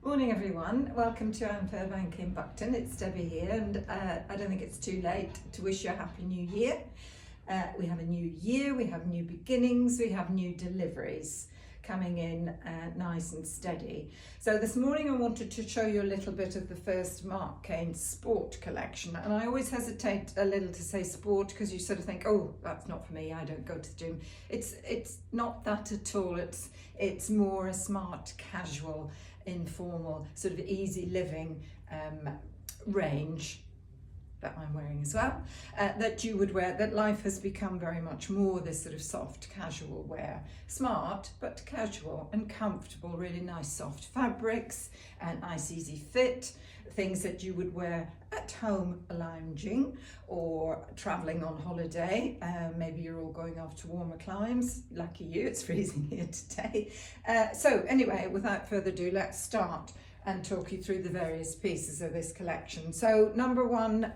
Morning everyone, welcome to Anne Fairbank in Buckton. It's Debbie here, and I don't think it's too late to wish you a happy new year. We have a new year, we have new beginnings, we have new deliveries coming in nice and steady. So this morning I wanted to show you a little bit of the first Marc Cain Sport Collection, and I always hesitate a little to say sport because you sort of think, oh, that's not for me, I don't go to the gym. It's not that at all. It's more a smart, casual, informal, sort of easy living range that I'm wearing as well, that you would wear, that life has become very much more this sort of soft casual wear. Smart but casual and comfortable, really nice soft fabrics and nice easy fit, things that you would wear at home lounging or travelling on holiday. Maybe you're all going off to warmer climes. Lucky you, it's freezing here today. So anyway, without further ado, let's start and talk you through the various pieces of this collection. So number one,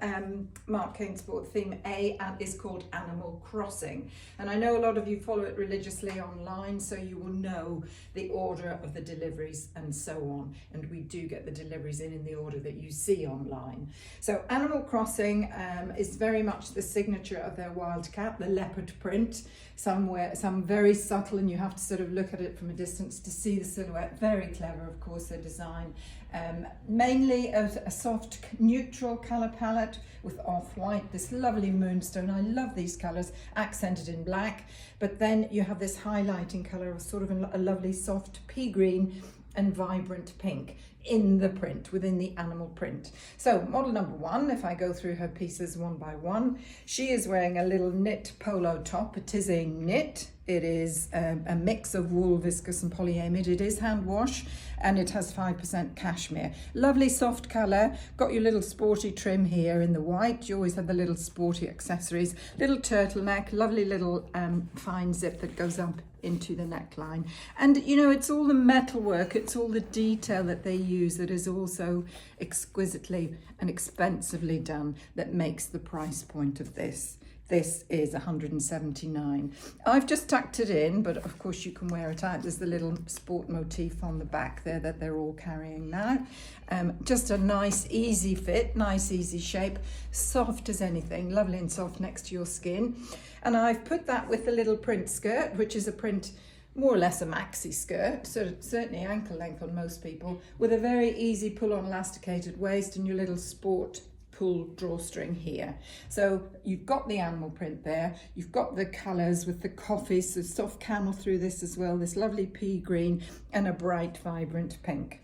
Marc Cain Sport theme A is called Animal Crossing. And I know a lot of you follow it religiously online, so you will know the order of the deliveries and so on. And we do get the deliveries in the order that you see online. So Animal Crossing is very much the signature of their wildcat, the leopard print. Some very subtle, and you have to sort of look at it from a distance to see the silhouette. Very clever, of course, their design. Mainly a soft neutral colour palette with off-white, this lovely moonstone. I love these colours, accented in black, but then you have this highlighting colour of sort of a lovely soft pea green and vibrant pink in the print, within the animal print. So model number one, if I go through her pieces one by one, she is wearing a little knit polo top. It is a knit. It is a mix of wool, viscose and polyamide. It is hand wash and it has 5% cashmere. Lovely soft colour. Got your little sporty trim here in the white. You always have the little sporty accessories. Little turtleneck, lovely little fine zip that goes up into the neckline. And you know, it's all the metalwork, it's all the detail that they use that is also exquisitely and expensively done that makes the price point of this. This is $179. I've just tucked it in, but of course you can wear it out. There's the little sport motif on the back there that they're all carrying now. Just a nice, easy fit, nice, easy shape, soft as anything, lovely and soft next to your skin. And I've put that with the little print skirt, which is a print, more or less a maxi skirt, so certainly ankle length on most people, with a very easy pull-on elasticated waist and your little sport pull drawstring here. So you've got the animal print there, you've got the colours with the coffee, so soft camel through this as well, this lovely pea green and a bright vibrant pink.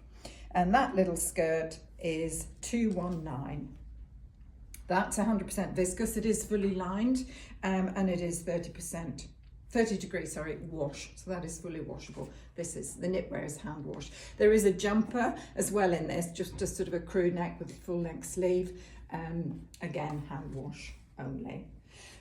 And that little skirt is $219. That's 100% viscose. It is fully lined and it is 30 degrees, wash. So that is fully washable. This is, the knitwear is hand washed. There is a jumper as well in this, just sort of a crew neck with a full length sleeve. Again, hand wash only.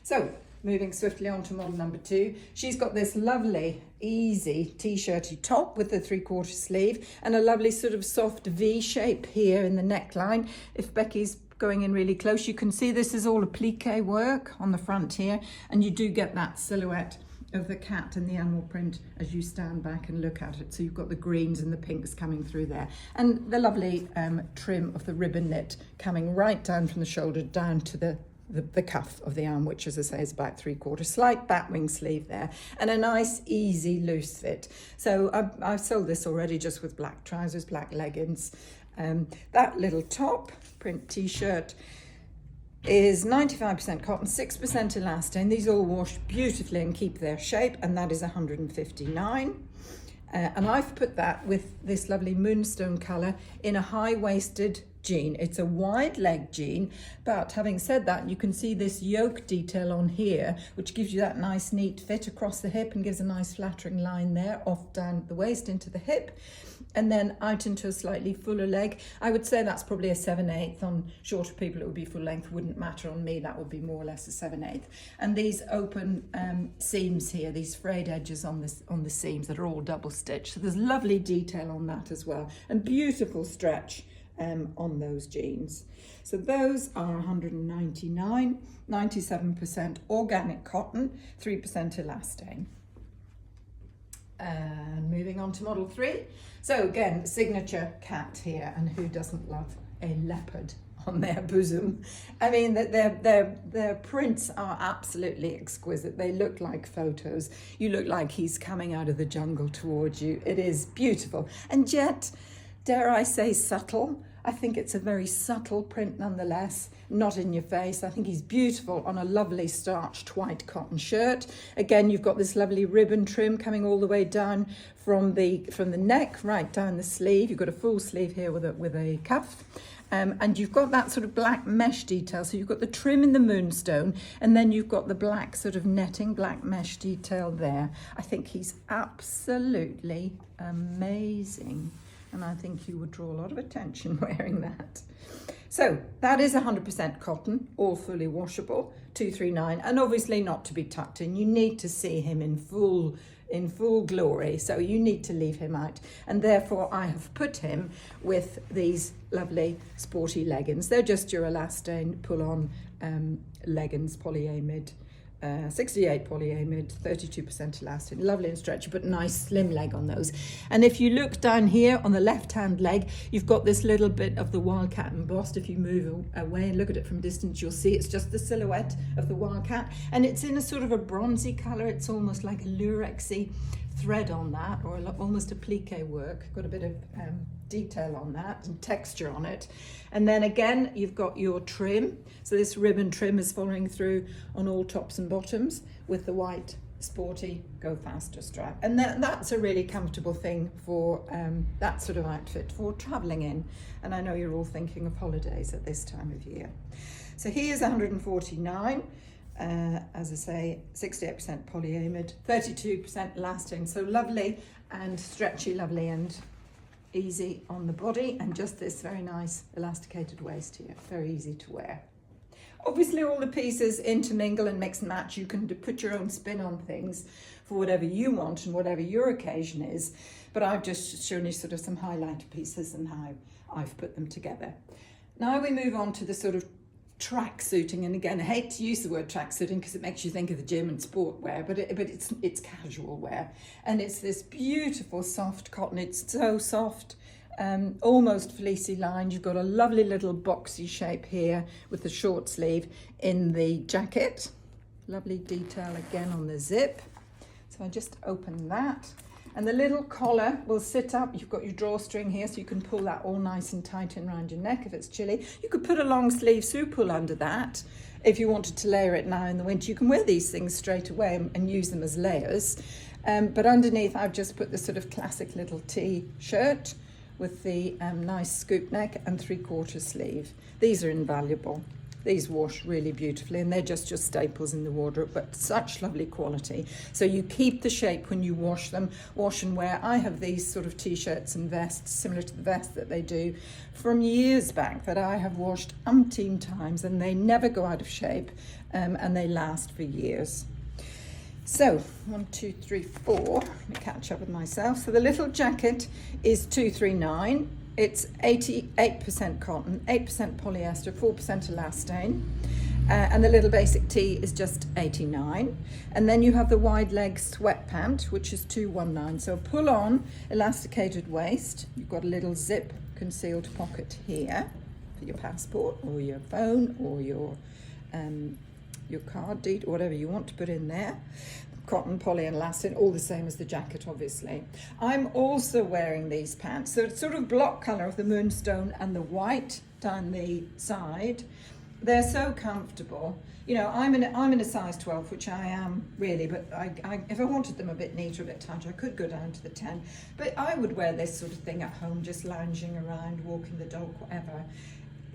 So moving swiftly on to model number two, she's got this lovely, easy t-shirty top with the 3/4 sleeve and a lovely sort of soft V shape here in the neckline. If Becky's going in really close, you can see this is all a plique work on the front here, and you do get that silhouette of the cat and the animal print as you stand back and look at it. So you've got the greens and the pinks coming through there, and the lovely trim of the ribbon knit coming right down from the shoulder down to the cuff of the arm, which, as I say, is about 3/4, slight batwing sleeve there, and a nice easy loose fit. So I've sold this already just with black trousers, black leggings. That little top print t-shirt is 95% cotton, 6% elastane. These all wash beautifully and keep their shape, and that is $159. And I've put that with this lovely moonstone colour in a high-waisted jean. It's a wide leg jean, but having said that, you can see this yoke detail on here, which gives you that nice neat fit across the hip and gives a nice flattering line there off down the waist into the hip, and then out into a slightly fuller leg. I would say that's probably a 7/8. On shorter people it would be full length, wouldn't matter on me, that would be more or less a 7/8. And these open seams here, these frayed edges on the seams that are all double stitched, so there's lovely detail on that as well, and beautiful stretch on those jeans. So those are $199, 97% organic cotton, 3% elastane. And moving on to model 3. So again, signature cat here, and who doesn't love a leopard on their bosom? I mean, their prints are absolutely exquisite. They look like photos. You look like he's coming out of the jungle towards you. It is beautiful, and yet, dare I say, subtle. I think it's a very subtle print nonetheless, not in your face. I think he's beautiful on a lovely starched white cotton shirt. Again, you've got this lovely ribbon trim coming all the way down from the neck right down the sleeve. You've got a full sleeve here with a cuff. And you've got that sort of black mesh detail. So you've got the trim in the moonstone, and then you've got the black sort of netting, black mesh detail there. I think he's absolutely amazing. And I think you would draw a lot of attention wearing that. So that is 100% cotton, all fully washable, 239, and obviously not to be tucked in. You need to see him in full glory, so you need to leave him out. And therefore I have put him with these lovely sporty leggings. They're just your elastane pull-on leggings, polyamide. 68 polyamide, 32% elastin, lovely and stretchy, but nice slim leg on those. And if you look down here on the left-hand leg, you've got this little bit of the wildcat embossed. If you move away and look at it from distance, you'll see it's just the silhouette of the wildcat, and it's in a sort of a bronzy color. It's almost like a lurexy thread on that, or almost a plique work. Got a bit of detail on that and texture on it. And then again, you've got your trim. So this ribbon trim is following through on all tops and bottoms with the white sporty go faster strap. And that's a really comfortable thing for that sort of outfit for traveling in. And I know you're all thinking of holidays at this time of year. So he is 149. As I say, 68% polyamide, 32% elastin, so lovely and stretchy, lovely and easy on the body, and just this very nice elasticated waist here, very easy to wear. Obviously all the pieces intermingle and mix and match. You can put your own spin on things for whatever you want and whatever your occasion is, but I've just shown you sort of some highlight pieces and how I've put them together. Now we move on to the sort of track suiting, and again I hate to use the word track suiting because it makes you think of the gym and sport wear, but it's casual wear, and it's this beautiful soft cotton. It's so soft, almost fleecy lined. You've got a lovely little boxy shape here with the short sleeve in the jacket, lovely detail again on the zip. So I just open that, and the little collar will sit up. You've got your drawstring here, so you can pull that all nice and tight in around your neck if it's chilly. You could put a long sleeve Supul under that if you wanted to layer it now in the winter. You can wear these things straight away and use them as layers. But underneath, I've just put the sort of classic little T-shirt with the nice scoop neck and 3/4 sleeve. These are invaluable. These wash really beautifully, and they're just your staples in the wardrobe, but such lovely quality. So you keep the shape when you wash them, wash and wear. I have these sort of T-shirts and vests, similar to the vest that they do from years back, that I have washed umpteen times, and they never go out of shape, and they last for years. So 1, 2, 3, 4, let me catch up with myself. So the little jacket is 239. It's 88% cotton, 8% polyester, 4% elastane, and the little basic tee is just 89. And then you have the wide leg sweat pant, which is 219. So pull on, elasticated waist. You've got a little zip concealed pocket here for your passport or your phone or your card deed, or whatever you want to put in there. Cotton, poly and elastin, all the same as the jacket, obviously. I'm also wearing these pants. So it's sort of block colour of the moonstone and the white down the side. They're so comfortable. You know, I'm in a size 12, which I am really, but if I wanted them a bit neater, a bit tighter, I could go down to the 10. But I would wear this sort of thing at home, just lounging around, walking the dog, whatever.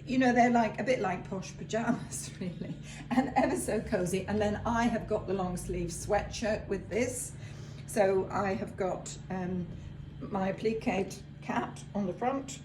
You know, they're like a bit like posh pajamas, really, and ever so cozy. And then I have got the long sleeve sweatshirt with this. So I have got my appliqued cat on the front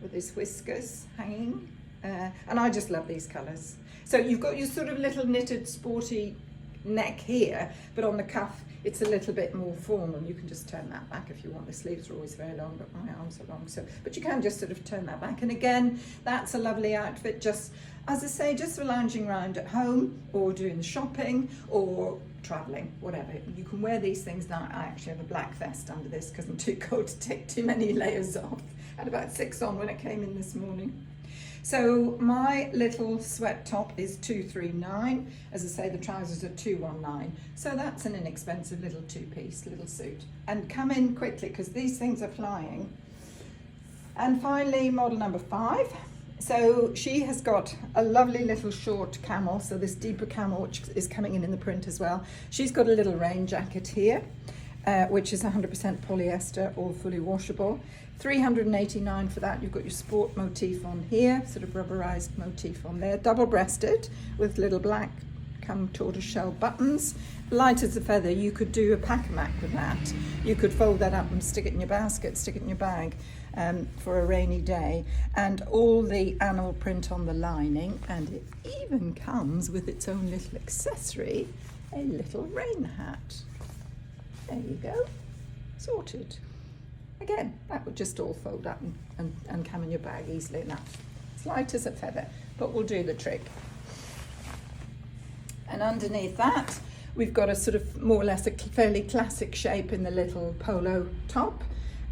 with his whiskers hanging, and I just love these colours. So you've got your sort of little knitted sporty neck here, but on the cuff it's a little bit more formal. You can just turn that back if you want. The sleeves are always very long, but my arms are long, so but you can just sort of turn that back. And again, that's a lovely outfit, just as I say, just for lounging around at home or doing the shopping, or traveling, whatever. You can wear these things now. I actually have a black vest under this because I'm too cold to take too many layers off. I had about 6 on when it came in this morning. So my little sweat top is 239. As I say, the trousers are 219. So that's an inexpensive little two-piece little suit. And come in quickly because these things are flying. And finally, model number 5. So she has got a lovely little short camel. So this deeper camel, which is coming in the print as well. She's got a little rain jacket here, which is 100% polyester, all fully washable. 389 for that. You've got your sport motif on here, sort of rubberized motif on there, double-breasted with little black tortoiseshell buttons, light as a feather. You could do a pack-a-mac with that. You could fold that up and stick it in your basket, stick it in your bag for a rainy day, and all the animal print on the lining, and it even comes with its own little accessory, a little rain hat. There you go, sorted. Again, that would just all fold up and come in your bag easily enough. It's light as a feather, but will do the trick. And underneath that, we've got a sort of more or less a fairly classic shape in the little polo top,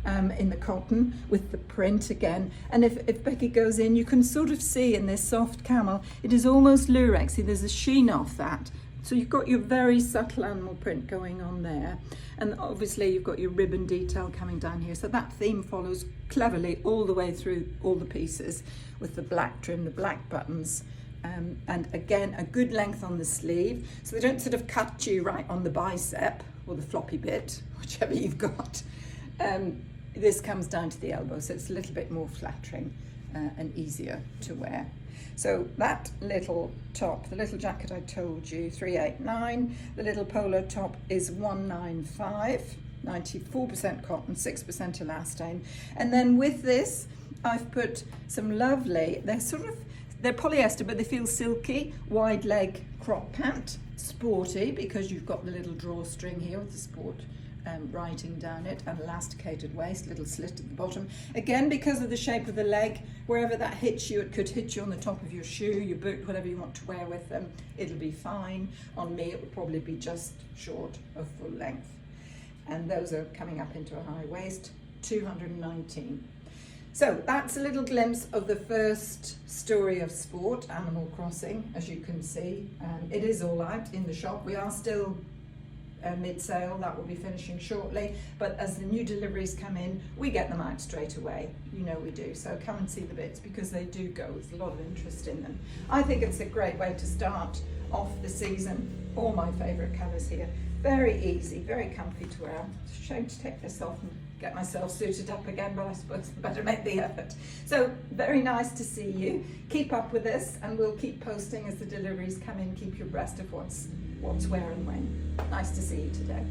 in the cotton with the print again. And if Becky goes in, you can sort of see in this soft camel, it is almost lurexy. There's a sheen off that. So you've got your very subtle animal print going on there. And obviously you've got your ribbon detail coming down here. So that theme follows cleverly all the way through all the pieces with the black trim, the black buttons. And again, a good length on the sleeve. So they don't sort of cut you right on the bicep or the floppy bit, whichever you've got. This comes down to the elbow, so it's a little bit more flattering and easier to wear. So that little top, the little jacket I told you, 389. The little polo top is 195, 94% cotton, 6% elastane. And then with this, I've put some lovely, they're polyester, but they feel silky, wide leg crop pant, sporty, because you've got the little drawstring here with the sport writing down it, and elasticated waist, little slit at the bottom. Again, because of the shape of the leg, wherever that hits you, it could hit you on the top of your shoe, your boot, whatever you want to wear with them. It'll be fine. On me, it would probably be just short of full length. And those are coming up into a high waist, 219. So that's a little glimpse of the first story of sport, Animal Crossing, as you can see. It is all out in the shop. We are still mid-sale, that will be finishing shortly, but as the new deliveries come in, we get them out straight away. You know we do, so come and see the bits because they do go. There's a lot of interest in them. I think it's a great way to start off the season. All my favourite colours here. Very easy, very comfy to wear. It's a shame to take this off and get myself suited up again, but I suppose I better make the effort. So very nice to see you. Keep up with this and we'll keep posting as the deliveries come in. Keep you abreast of what's where and when. Nice to see you today.